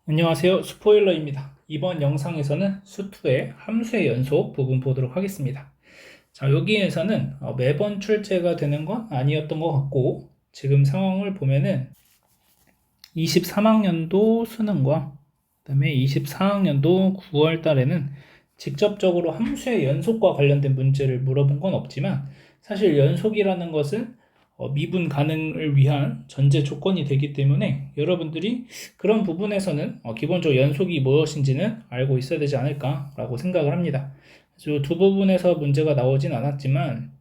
안녕하세요. 스포일러입니다. 이번 영상에서는 수투의 함수의 연속 부분 보도록 하겠습니다. 자, 여기에서는 매번 출제가 되는 건 아니었던 것 같고, 지금 상황을 보면은 23학년도 수능과 그다음에 24학년도 9월 달에는 직접적으로 함수의 연속과 관련된 문제를 물어본 건 없지만, 사실 연속이라는 것은 미분 가능을 위한 전제 조건이 되기 때문에 여러분들이 그런 부분에서는 기본적으로 연속이 무엇인지는 알고 있어야 되지 않을까라고 생각을 합니다. 그래서 두 부분에서 문제가 나오진 않았지만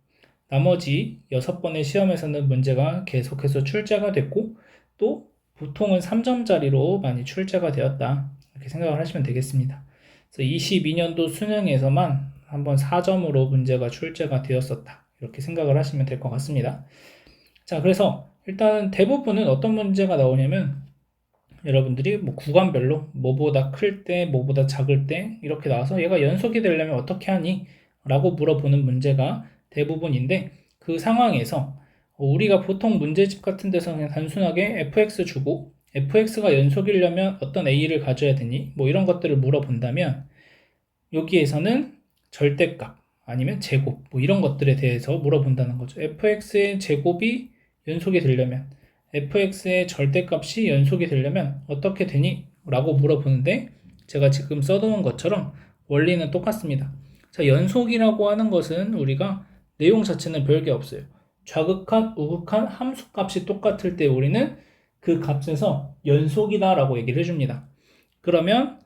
나머지 6번의 시험에서는 문제가 계속해서 출제가 됐고, 또 보통은 3점짜리로 많이 출제가 되었다, 이렇게 생각을 하시면 되겠습니다. 그래서 22년도 수능에서만 한번 4점으로 문제가 출제가 되었었다, 이렇게 생각을 하시면 될 것 같습니다. 자, 그래서 일단 대부분은 어떤 문제가 나오냐면 여러분들이 뭐 구간별로 뭐보다 클 때, 뭐보다 작을 때 이렇게 나와서 얘가 연속이 되려면 어떻게 하니? 라고 물어보는 문제가 대부분인데, 그 상황에서 우리가 보통 문제집 같은 데서 그냥 단순하게 fx 주고 fx가 연속이려면 어떤 a를 가져야 되니? 뭐 이런 것들을 물어본다면 여기에서는 절대값 아니면 제곱 뭐 이런 것들에 대해서 물어본다는 거죠. fx의 제곱이 연속이 되려면, fx의 절대값이 연속이 되려면 어떻게 되니? 라고 물어보는데, 제가 지금 써놓은 것처럼 원리는 똑같습니다. 자, 연속이라고 하는 것은 우리가 내용 자체는 별게 없어요. 좌극한, 우극한 함수값이 똑같을 때 우리는 그 값에서 연속이다 라고 얘기를 해줍니다. 그러면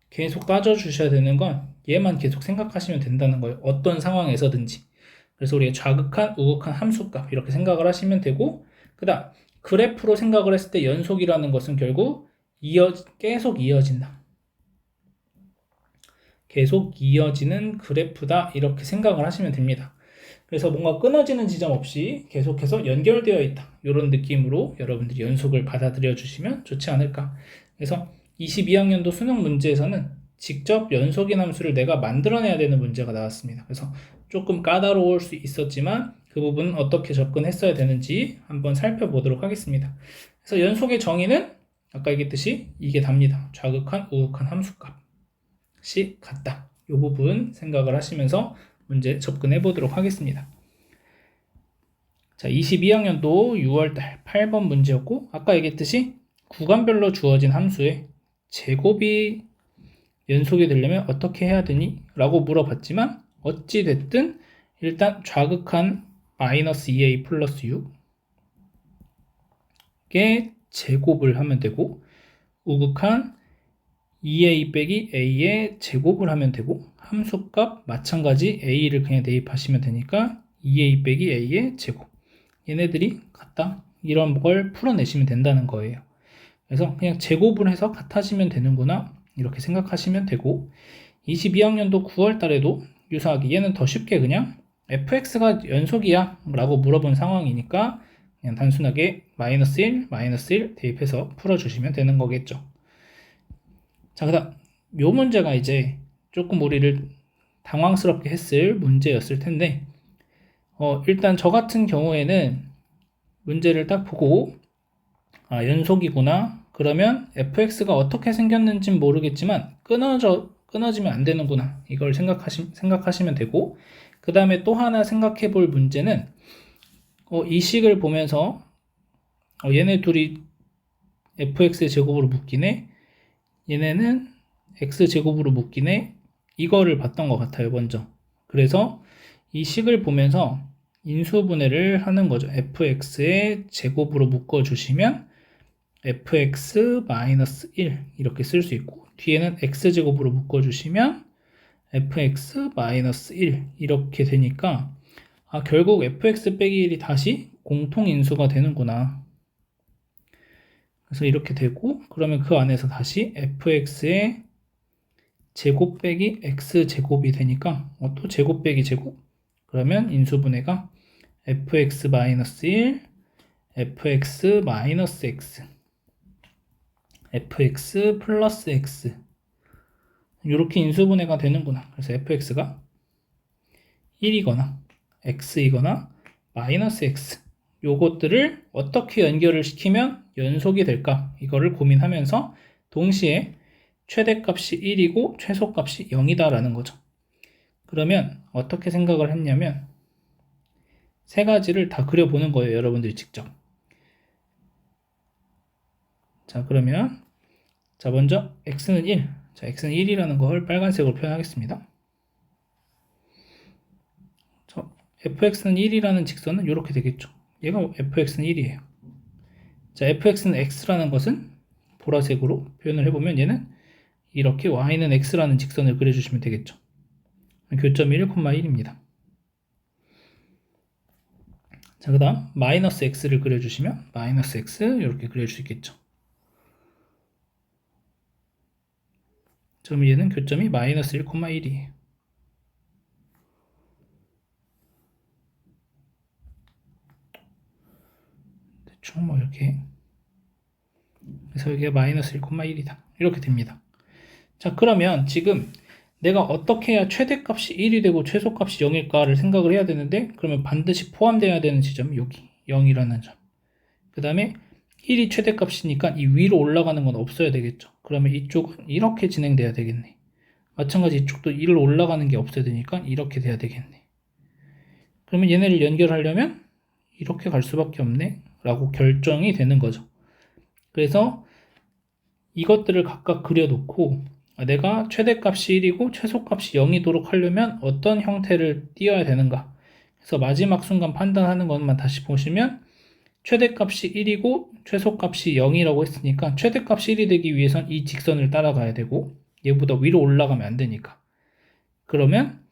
계속 따져주셔야 되는 건 얘만 계속 생각하시면 된다는 거예요. 어떤 상황에서든지. 그래서 우리가 좌극한, 우극한 함수값 이렇게 생각을 하시면 되고, 그 다음 그래프로 생각을 했을 때 연속이라는 것은 결국 계속 이어진다. 계속 이어지는 그래프다, 이렇게 생각을 하시면 됩니다. 그래서 뭔가 끊어지는 지점 없이 계속해서 연결되어 있다, 이런 느낌으로 여러분들이 연속을 받아들여 주시면 좋지 않을까. 그래서 22학년도 수능 문제에서는 직접 연속인 함수를 내가 만들어내야 되는 문제가 나왔습니다. 그래서 조금 까다로울 수 있었지만 그 부분은 어떻게 접근했어야 되는지 한번 살펴보도록 하겠습니다. 그래서 연속의 정의는 아까 얘기했듯이 이게 답니다. 좌극한, 우극한 함수값이 같다. 이 부분 생각을 하시면서 문제 접근해 보도록 하겠습니다. 자, 22학년도 6월달 8번 문제였고, 아까 얘기했듯이 구간별로 주어진 함수의 제곱이 연속이 되려면 어떻게 해야 되니? 라고 물어봤지만 어찌됐든 일단 좌극한 마이너스 2a 플러스 6의 제곱을 하면 되고, 우극한 2a 빼기 a의 제곱을 하면 되고, 함수값 마찬가지 a를 그냥 대입하시면 되니까 2a 빼기 a의 제곱, 얘네들이 같다, 이런 걸 풀어내시면 된다는 거예요. 그래서 그냥 제곱을 해서 같아지면 되는구나, 이렇게 생각하시면 되고, 22학년도 9월 달에도 유사하게 얘는 더 쉽게 그냥 fx가 연속이야 라고 물어본 상황이니까 그냥 단순하게 마이너스 1, 마이너스 1 대입해서 풀어주시면 되는 거겠죠. 자, 그 다음 요 문제가 이제 조금 우리를 당황스럽게 했을 문제였을 텐데, 일단 저 같은 경우에는 문제를 딱 보고 연속이구나, 그러면 fx가 어떻게 생겼는지는 모르겠지만 끊어지면 안 되는구나, 이걸 생각하시면 되고, 그 다음에 또 하나 생각해 볼 문제는 이 식을 보면서 얘네 둘이 fx의 제곱으로 묶이네, 얘네는 x제곱으로 묶이네, 이거를 봤던 것 같아요 먼저. 그래서 이 식을 보면서 인수분해를 하는 거죠. fx의 제곱으로 묶어주시면 fx-1 이렇게 쓸 수 있고, 뒤에는 x제곱으로 묶어주시면 fx-1 이렇게 되니까 결국 fx 빼기 1이 다시 공통인수가 되는구나. 그래서 이렇게 되고, 그러면 그 안에서 다시 fx의 제곱 빼기 x제곱이 되니까 또 제곱 빼기 제곱, 그러면 인수분해가 fx-1, fx-x, fx 플러스 x, 이렇게 인수분해가 되는구나. 그래서 fx가 1이거나 x이거나 마이너스 x, 요것들을 어떻게 연결을 시키면 연속이 될까, 이거를 고민하면서 동시에 최대값이 1이고 최소값이 0이다라는 거죠. 그러면 어떻게 생각을 했냐면 세 가지를 다 그려보는 거예요. 여러분들이 직접. 자, 그러면 자, 먼저 x는 1. 자, x는 1이라는 걸 빨간색으로 표현하겠습니다. 자, fx는 1이라는 직선은 이렇게 되겠죠. 얘가 fx는 1이에요. 자, fx는 x라는 것은 보라색으로 표현을 해보면 얘는 이렇게 y는 x라는 직선을 그려주시면 되겠죠. 교점이 1,1입니다. 자, 그 다음 마이너스 x를 그려주시면 마이너스 x 이렇게 그릴 수 있겠죠. 그럼 얘는 교점이 마이너스 1,1이에요. 대충 뭐 이렇게. 그래서 여기가 마이너스 1,1이다. 이렇게 됩니다. 자, 그러면 지금 내가 어떻게 해야 최대값이 1이 되고 최소값이 0일까를 생각을 해야 되는데, 그러면 반드시 포함되어야 되는 지점이 여기 0이라는 점. 그 다음에 1이 최대값이니까 이 위로 올라가는 건 없어야 되겠죠. 그러면 이쪽은 이렇게 진행돼야 되겠네. 마찬가지 이쪽도 1로 올라가는 게 없어야 되니까 이렇게 돼야 되겠네. 그러면 얘네를 연결하려면 이렇게 갈 수밖에 없네 라고 결정이 되는 거죠. 그래서 이것들을 각각 그려놓고 내가 최대값이 1이고 최소값이 0이도록 하려면 어떤 형태를 띄어야 되는가. 그래서 마지막 순간 판단하는 것만 다시 보시면 최대값이 1이고 최소값이 0이라고 했으니까 최대값이 1이 되기 위해선 이 직선을 따라가야 되고 얘보다 위로 올라가면 안 되니까. 그러면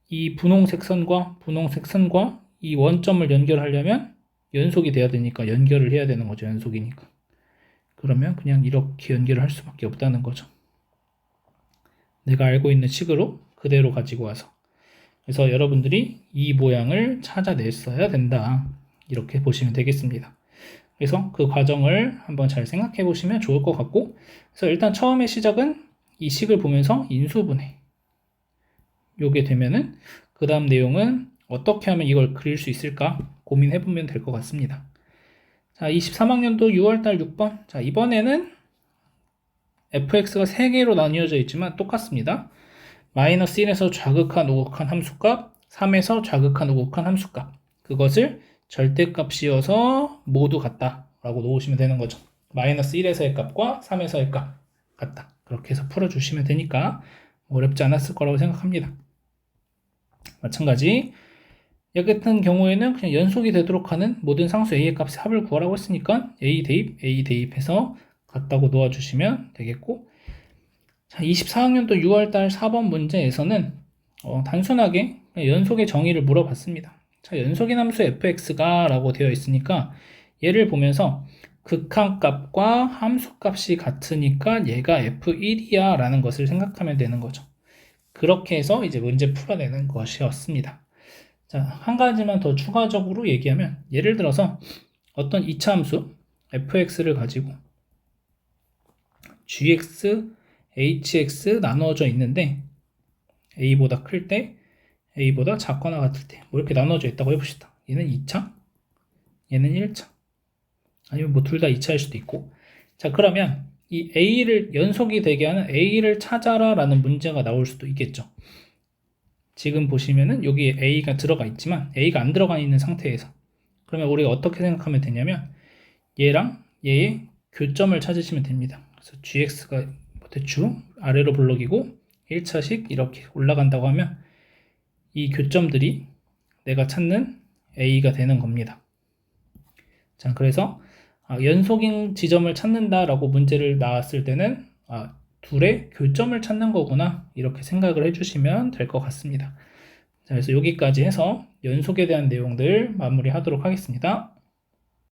이 분홍색 선과 분홍색 선과 이 원점을 연결하려면 연속이 돼야 되니까 연결을 해야 되는 거죠. 연속이니까. 그러면 그냥 이렇게 연결을 할 수밖에 없다는 거죠. 내가 알고 있는 식으로 그대로 가지고 와서. 그래서 여러분들이 이 모양을 찾아냈어야 된다. 이렇게 보시면 되겠습니다. 그래서 그 과정을 한번 잘 생각해 보시면 좋을 것 같고, 그래서 일단 처음에 시작은 이 식을 보면서 인수분해 요게 되면은 그 다음 내용은 어떻게 하면 이걸 그릴 수 있을까 고민해 보면 될 것 같습니다. 자, 23학년도 6월달 6번. 자, 이번에는 fx가 3개로 나뉘어져 있지만 똑같습니다. 마이너스 1에서 좌극한 오극한 함수값, 3에서 좌극한 오극한 함수값, 그것을 절대값이어서 모두 같다 라고 놓으시면 되는 거죠. 마이너스 1에서의 값과 3에서의 값 같다. 그렇게 해서 풀어주시면 되니까 어렵지 않았을 거라고 생각합니다. 마찬가지 여기 같은 경우에는 그냥 연속이 되도록 하는 모든 상수 a의 값의 합을 구하라고 했으니까 a 대입해서 같다고 놓아주시면 되겠고, 자, 24학년도 6월달 4번 문제에서는 단순하게 연속의 정의를 물어봤습니다. 자, 연속인 함수 fx가 라고 되어 있으니까 얘를 보면서 극한값과 함수값이 같으니까 얘가 f1이야 라는 것을 생각하면 되는 거죠. 그렇게 해서 이제 문제 풀어내는 것이었습니다. 자, 한 가지만 더 추가적으로 얘기하면, 예를 들어서 어떤 2차 함수 fx를 가지고 gx, hx 나누어져 있는데 a보다 클 때, a보다 작거나 같을 때 뭐 이렇게 나누어져 있다고 해봅시다. 얘는 2차, 얘는 1차, 아니면 뭐 둘 다 2차일 수도 있고. 자, 그러면 이 a를 연속이 되게 하는 a를 찾아라 라는 문제가 나올 수도 있겠죠. 지금 보시면은 여기에 a가 들어가 있지만 a가 안 들어가 있는 상태에서, 그러면 우리가 어떻게 생각하면 되냐면 얘랑 얘의 교점을 찾으시면 됩니다. 그래서 gx가 대충 아래로 블럭이고 1차씩 이렇게 올라간다고 하면 이 교점들이 내가 찾는 a가 되는 겁니다. 자, 그래서 연속인 지점을 찾는다라고 문제를 나왔을 때는 둘의 교점을 찾는 거구나 이렇게 생각을 해주시면 될 것 같습니다. 자, 그래서 여기까지 해서 연속에 대한 내용들 마무리하도록 하겠습니다.